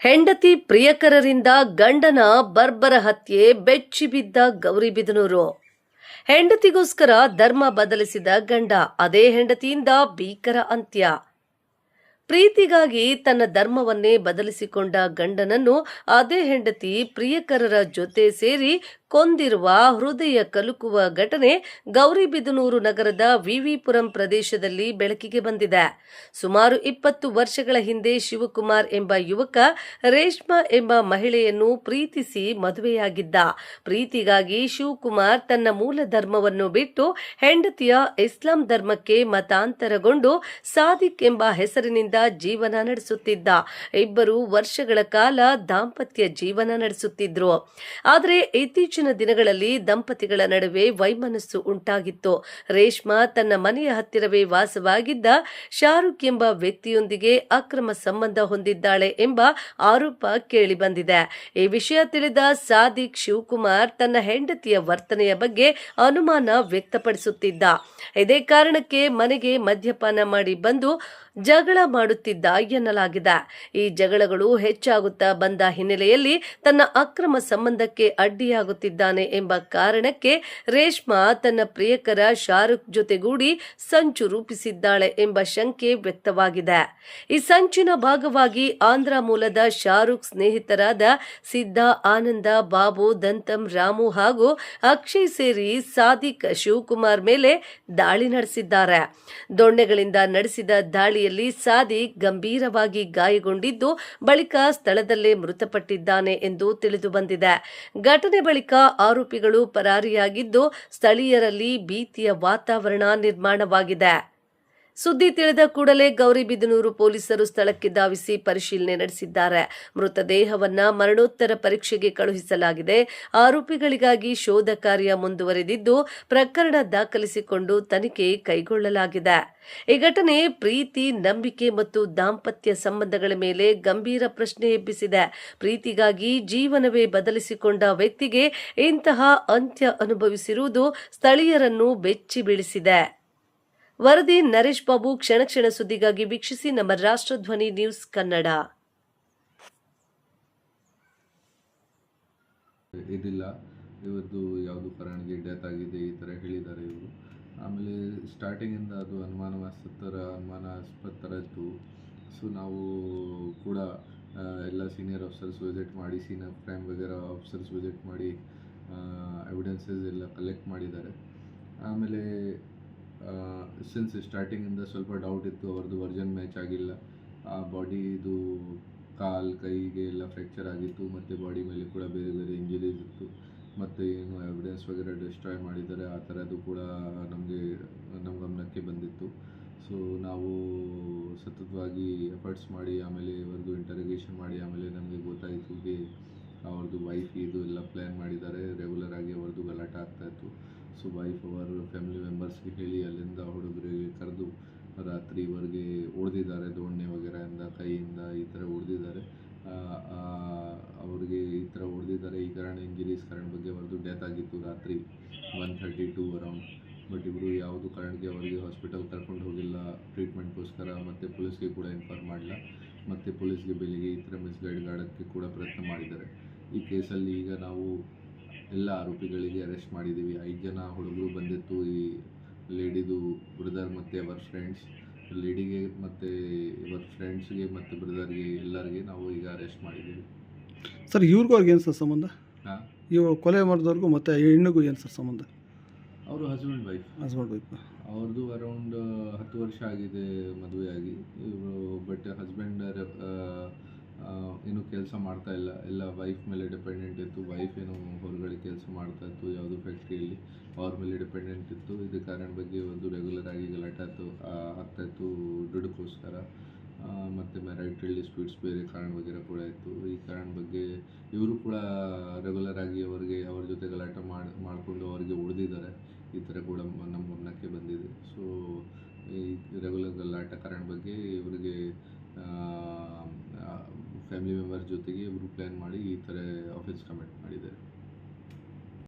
ಹೆಂಡತಿ ಪ್ರಿಯಕರರಿಂದ ಗಂಡನ ಬರ್ಬರ ಹತ್ಯೆ ಬೆಚ್ಚಿಬಿದ್ದ ಗೌರಿಬಿದನೂರು. ಹೆಂಡತಿಗೋಸ್ಕರ ಧರ್ಮ ಬದಲಿಸಿದ ಗಂಡ, ಅದೇ ಹೆಂಡತಿಯಿಂದ ಭೀಕರ ಅಂತ್ಯ. ಪ್ರೀತಿಗಾಗಿ ತನ್ನ ಧರ್ಮವನ್ನೇ ಬದಲಿಸಿಕೊಂಡ ಗಂಡನನ್ನು ಅದೇ ಹೆಂಡತಿ ಪ್ರಿಯಕರರ ಜೊತೆ ಸೇರಿ ಕೊಂದಿರುವ ಹೃದಯ ಕಲುಕುವ ಘಟನೆ ಗೌರಿಬಿದನೂರು ನಗರದ ವಿವಿಪುರಂ ಪ್ರದೇಶದಲ್ಲಿ ಬೆಳಕಿಗೆ ಬಂದಿದೆ. ಸುಮಾರು 20 ವರ್ಷಗಳ ಹಿಂದೆ ಶಿವಕುಮಾರ್ ಎಂಬ ಯುವಕ ರೇಷ್ಮಾ ಎಂಬ ಮಹಿಳೆಯನ್ನು ಪ್ರೀತಿಸಿ ಮದುವೆಯಾಗಿದ್ದ. ಪ್ರೀತಿಗಾಗಿ ಶಿವಕುಮಾರ್ ತನ್ನ ಮೂಲ ಧರ್ಮವನ್ನು ಬಿಟ್ಟು ಹೆಂಡತಿಯ ಇಸ್ಲಾಂ ಧರ್ಮಕ್ಕೆ ಮತಾಂತರಗೊಂಡು ಸಾದಿಕ್ ಎಂಬ ಹೆಸರಿನಿಂದ ಜೀವನ ನಡೆಸುತ್ತಿದ್ದ. ಇಬ್ಬರು ವರ್ಷಗಳ ಕಾಲ ದಾಂಪತ್ಯ ಜೀವನ ನಡೆಸುತ್ತಿದ್ರು. ಆದರೆ ಇತ್ತೀಚಿನ ದಿನಗಳಲ್ಲಿ ದಂಪತಿಗಳ ನಡುವೆ ವೈಮನಸ್ಸು ಉಂಟಾಗಿತ್ತು. ರೇಷ್ಮಾ ತನ್ನ ಮನೆಯ ಹತ್ತಿರವೇ ವಾಸವಾಗಿದ್ದ ಶಾರುಖ್ ಎಂಬ ವ್ಯಕ್ತಿಯೊಂದಿಗೆ ಅಕ್ರಮ ಸಂಬಂಧ ಹೊಂದಿದ್ದಾಳೆ ಎಂಬ ಆರೋಪ ಕೇಳಿಬಂದಿದೆ. ಈ ವಿಷಯ ತಿಳಿದ ಸಾದಿಕ್ ಶಿವಕುಮಾರ್ ತನ್ನ ಹೆಂಡತಿಯ ವರ್ತನೆಯ ಬಗ್ಗೆ ಅನುಮಾನ ವ್ಯಕ್ತಪಡಿಸುತ್ತಿದ್ದ. ಇದೇ ಕಾರಣಕ್ಕೆ ಮನೆಗೆ ಮದ್ಯಪಾನ ಮಾಡಿ ಬಂದು ಜಗಳ ಮಾಡುತ್ತಿದ್ದ ಎನ್ನಲಾಗಿದೆ. ಈ ಜಗಳಗಳು ಹೆಚ್ಚಾಗುತ್ತಾ ಬಂದ ಹಿನ್ನೆಲೆಯಲ್ಲಿ ತನ್ನ ಅಕ್ರಮ ಸಂಬಂಧಕ್ಕೆ ಅಡ್ಡಿಯಾಗುತ್ತಿದ್ದಾನೆ ಎಂಬ ಕಾರಣಕ್ಕೆ ರೇಷ್ಮಾ ತನ್ನ ಪ್ರಿಯಕರ ಶಾರುಖ್ ಜೊತೆಗೂಡಿ ಸಂಚು ರೂಪಿಸಿದ್ದಾಳೆ ಎಂಬ ಶಂಕೆ ವ್ಯಕ್ತವಾಗಿದೆ. ಈ ಸಂಚಿನ ಭಾಗವಾಗಿ ಆಂಧ್ರ ಮೂಲದ ಶಾರುಖ್ ಸ್ನೇಹಿತರಾದ ಸಿದ್ಧ, ಆನಂದ, ಬಾಬು, ದಂತಂ, ರಾಮು ಹಾಗೂ ಅಕ್ಷಯ್ ಸೇರಿ ಸಾದಿಕ್ ಶಿವಕುಮಾರ್ ಮೇಲೆ ದಾಳಿ ನಡೆಸಿದ್ದಾರೆ. ದೊಣ್ಣೆಗಳಿಂದ ನಡೆಸಿದ ದಾಳಿಯಲ್ಲಿ ಸಾದಿಕ್ ಗಂಭೀರವಾಗಿ ಗಾಯಗೊಂಡಿದ್ದು ಬಳಿಕ ಸ್ಥಳದಲ್ಲೇ ಮೃತಪಟ್ಟಿದ್ದಾನೆ ಎಂದು ತಿಳಿದು ಬಂದಿದೆ. ಘಟನೆ ಬಳಿಕ ಆರೋಪಿಗಳು ಪರಾರಿಯಾಗಿದ್ದು ಸ್ಥಳೀಯರಲ್ಲಿ ಭೀತಿಯ ವಾತಾವರಣ ನಿರ್ಮಾಣವಾಗಿದೆ. ಸುದ್ದಿ ತಿಳಿದ ಕೂಡಲೇ ಗೌರಿಬಿದನೂರು ಪೊಲೀಸರು ಸ್ಥಳಕ್ಕೆ ಧಾವಿಸಿ ಪರಿಶೀಲನೆ ನಡೆಸಿದ್ದಾರೆ. ಮೃತದೇಹವನ್ನ ಮರಣೋತ್ತರ ಪರೀಕ್ಷೆಗೆ ಕಳುಹಿಸಲಾಗಿದೆ. ಆರೋಪಿಗಳಿಗಾಗಿ ಶೋಧ ಕಾರ್ಯ ಮುಂದುವರೆದಿದ್ದು ಪ್ರಕರಣ ದಾಖಲಿಸಿಕೊಂಡು ತನಿಖೆ ಕೈಗೊಳ್ಳಲಾಗಿದೆ. ಈ ಘಟನೆ ಪ್ರೀತಿ, ನಂಬಿಕೆ ಮತ್ತು ದಾಂಪತ್ಯ ಸಂಬಂಧಗಳ ಮೇಲೆ ಗಂಭೀರ ಪ್ರಶ್ನೆ ಎಬ್ಬಿಸಿದೆ. ಪ್ರೀತಿಗಾಗಿ ಜೀವನವೇ ಬದಲಿಸಿಕೊಂಡ ವ್ಯಕ್ತಿಗೆ ಇಂತಹ ಅಂತ್ಯ ಅನುಭವಿಸಿರುವುದು ಸ್ಥಳೀಯರನ್ನು ಬೆಚ್ಚಿ ಬೀಳಿಸಿದೆ. ವರದಿ ನರೇಶ್ ಬಾಬು. ಕ್ಷಣ ಕ್ಷಣ ಸುದ್ದಿಗಾಗಿ ವೀಕ್ಷಿಸಿ ನಮ್ಮ ರಾಷ್ಟ್ರಧ್ವನಿ ನ್ಯೂಸ್ ಕನ್ನಡ. ಇದಿಲ್ಲ, ಇವತ್ತು ಯಾವುದು ಕಾರಣಕ್ಕೆ ಡೆತ್ ಆಗಿದೆ ಈ ಥರ ಹೇಳಿದ್ದಾರೆ ಇವರು. ಆಮೇಲೆ ಸ್ಟಾರ್ಟಿಂಗಿಂದ ಅದು ಅನುಮಾನಾಸ್ಪದ ಥರ ಇತ್ತು. ಸೊ ನಾವು ಕೂಡ ಎಲ್ಲ ಸೀನಿಯರ್ ಆಫೀಸರ್ಸ್ ವಿಸಿಟ್ ಮಾಡಿ, ಸೀನಿಯರ್ ಕ್ರೈಮ್ ವಗೇರ ಆಫೀಸರ್ಸ್ ವಿಸಿಟ್ ಮಾಡಿ ಎವಿಡೆನ್ಸಸ್ ಎಲ್ಲ ಕಲೆಕ್ಟ್ ಮಾಡಿದ್ದಾರೆ. ಆಮೇಲೆ ಸಿನ್ಸ್ ಸ್ಟಾರ್ಟಿಂಗಿಂದ ಸ್ವಲ್ಪ ಡೌಟ್ ಇತ್ತು, ಅವ್ರದ್ದು ವರ್ಜನ್ ಮ್ಯಾಚ್ ಆಗಿಲ್ಲ. ಆ ಬಾಡಿದು ಕೈಗೆ ಎಲ್ಲ ಫ್ರ್ಯಾಕ್ಚರ್ ಆಗಿತ್ತು ಮತ್ತು ಬಾಡಿ ಮೇಲೆ ಕೂಡ ಬೇರೆ ಬೇರೆ ಇಂಜುರೀಸ್ ಇತ್ತು. ಮತ್ತು ಏನು ಎವಿಡೆನ್ಸ್ ವಗೇರ ಡಿಸ್ಟ್ರಾಯ್ ಮಾಡಿದ್ದಾರೆ ಆ ಥರದ್ದು ಕೂಡ ನಮ್ಮ ಗಮನಕ್ಕೆ ಬಂದಿತ್ತು. ಸೊ ನಾವು ಸತತವಾಗಿ ಎಫರ್ಟ್ಸ್ ಮಾಡಿ ಆಮೇಲೆ ಅವ್ರದ್ದು ಇಂಟರೋಗೇಷನ್ ಮಾಡಿ ಆಮೇಲೆ ನಮಗೆ ಗೊತ್ತಾಯಿತು ಅವ್ರದ್ದು ವೈಫ್ ಇದು ಎಲ್ಲ ಪ್ಲ್ಯಾನ್ ಮಾಡಿದ್ದಾರೆ. ರೆಗ್ಯುಲರ್ ಆಗಿ ಅವ್ರದ್ದು ಗಲಾಟೆ ಆಗ್ತಾಯಿತ್ತು. ಸೊ ವೈಫ್ ಅವರ ಫ್ಯಾಮಿಲಿ ಮೆಂಬರ್ಸ್ಗೆ ಹೇಳಿ ಅಲ್ಲಿಂದ ಹುಡುಗರಿಗೆ ಕರೆದು ರಾತ್ರಿವರೆಗೆ ಹೊಡೆದಿದ್ದಾರೆ. ದೋಣೆ ವಗೇರೆಯಿಂದ ಕೈಯಿಂದ ಈ ಥರ ಹೊಡೆದಿದ್ದಾರೆ. ಅವ್ರಿಗೆ ಈ ಥರ ಹೊಡೆದಿದ್ದಾರೆ. ಈ ಕಾರಣ ಇಂಜುರೀಸ್ ಕಾರಣ ಬಗ್ಗೆ ಅವ್ರದ್ದು ಡೆತ್ ಆಗಿತ್ತು ರಾತ್ರಿ 1:32 ಅರೌಂಡ್. ಬಟ್ ಇವರು ಯಾವುದು ಕಾರಣಕ್ಕೆ ಅವರಿಗೆ ಹಾಸ್ಪಿಟಲ್ ಕರ್ಕೊಂಡು ಹೋಗಿಲ್ಲ ಟ್ರೀಟ್ಮೆಂಟ್ಗೋಸ್ಕರ, ಮತ್ತು ಪೊಲೀಸ್ಗೆ ಕೂಡ ಇನ್ಫಾರ್ಮ್ ಮಾಡಲ್ಲ. ಮತ್ತು ಪೊಲೀಸ್ಗೆ ಬೆಳಿಗ್ಗೆ ಈ ಥರ ಮಿಸ್ಗೈಡ್ ಮಾಡೋಕ್ಕೆ ಕೂಡ ಪ್ರಯತ್ನ ಮಾಡಿದ್ದಾರೆ. ಈ ಕೇಸಲ್ಲಿ ಈಗ ನಾವು ಎಲ್ಲ ಆರೋಪಿಗಳಿಗೆ ಅರೆಸ್ಟ್ ಮಾಡಿದ್ದೀವಿ. 5 ಜನ ಹುಡುಗರು ಬಂದಿತ್ತು. ಈ ಲೇಡಿದು ಬ್ರದರ್ ಮತ್ತು ಅವರ ಫ್ರೆಂಡ್ಸ್, ಲೇಡಿಗೆ ಮತ್ತು ಇವರ ಫ್ರೆಂಡ್ಸ್ಗೆ ಮತ್ತು ಬ್ರದರ್ಗೆ ಎಲ್ಲರಿಗೆ ನಾವು ಈಗ ಅರೆಸ್ಟ್ ಮಾಡಿದ್ದೀವಿ. ಸರ್, ಇವ್ರಿಗೂ ಅವ್ರಿಗೆ ಏನು ಸರ್ ಸಂಬಂಧ? ಹಾಂ, ಇವು ಕೊಲೆ ಮಾಡಿದವ್ರಿಗೂ ಮತ್ತು ಹೆಣ್ಣಿಗೂ ಏನು ಸರ್ ಸಂಬಂಧ? ಅವರು ಹಸ್ಬೆಂಡ್ ವೈಫ್. ಅವ್ರದ್ದು ಅರೌಂಡ್ 10 ವರ್ಷ ಆಗಿದೆ ಮದುವೆಯಾಗಿ. ಇವರು ಬಟ್ ಹಸ್ಬೆಂಡ್ ಏನು ಕೆಲಸ ಮಾಡ್ತಾ ಇಲ್ಲ, ಎಲ್ಲ ವೈಫ್ ಮೇಲೆ ಡಿಪೆಂಡೆಂಟ್ ಇತ್ತು. ವೈಫ್ ಏನು ಹೊರಗಡೆ ಕೆಲಸ ಮಾಡ್ತಾಯಿತ್ತು ಯಾವುದೋ ಫ್ಯಾಕ್ಟ್ರಿಯಲ್ಲಿ, ಅವ್ರ ಮೇಲೆ ಡಿಪೆಂಡೆಂಟ್ ಇತ್ತು. ಇದೇ ಕಾರಣ ಬಗ್ಗೆ ಒಂದು ರೆಗ್ಯುಲರ್ ಆಗಿ ಗಲಾಟೆ ಆಗ್ತಾಯಿತ್ತು ದುಡ್ಡುಗೋಸ್ಕರ. ಮತ್ತು ಮ್ಯಾರಿಟಲ್ ಡಿಸ್ಪ್ಯೂಟ್ಸ್ ಬೇರೆ ಕಾರಣ ವಗೇರೆ ಕೂಡ ಇತ್ತು. ಈ ಕಾರಣ ಬಗ್ಗೆ ಇವರು ಕೂಡ ರೆಗ್ಯುಲರ್ ಆಗಿ ಅವ್ರ ಜೊತೆ ಗಲಾಟೆ ಮಾಡಿಕೊಂಡು ಅವರಿಗೆ ಹೊಡೆದಿದ್ದಾರೆ. ಈ ಥರ ಕೂಡ ನಮ್ಮ ಗಮನಕ್ಕೆ ಬಂದಿದೆ. ಸೊ ಈ ರೆಗ್ಯುಲರ್ ಗಲಾಟೆ ಕಾರಣ ಬಗ್ಗೆ ಇವರಿಗೆ ಫ್ಯಾಮಿಲಿ ಮೆಂಬರ್ಸ್ ಜೊತೆಗೆ ಇವರು ಪ್ಲ್ಯಾನ್ ಮಾಡಿ ಈ ಥರ ಆಫೀಸ್ ಕಮಿಟ್ ಮಾಡಿದ್ದಾರೆ.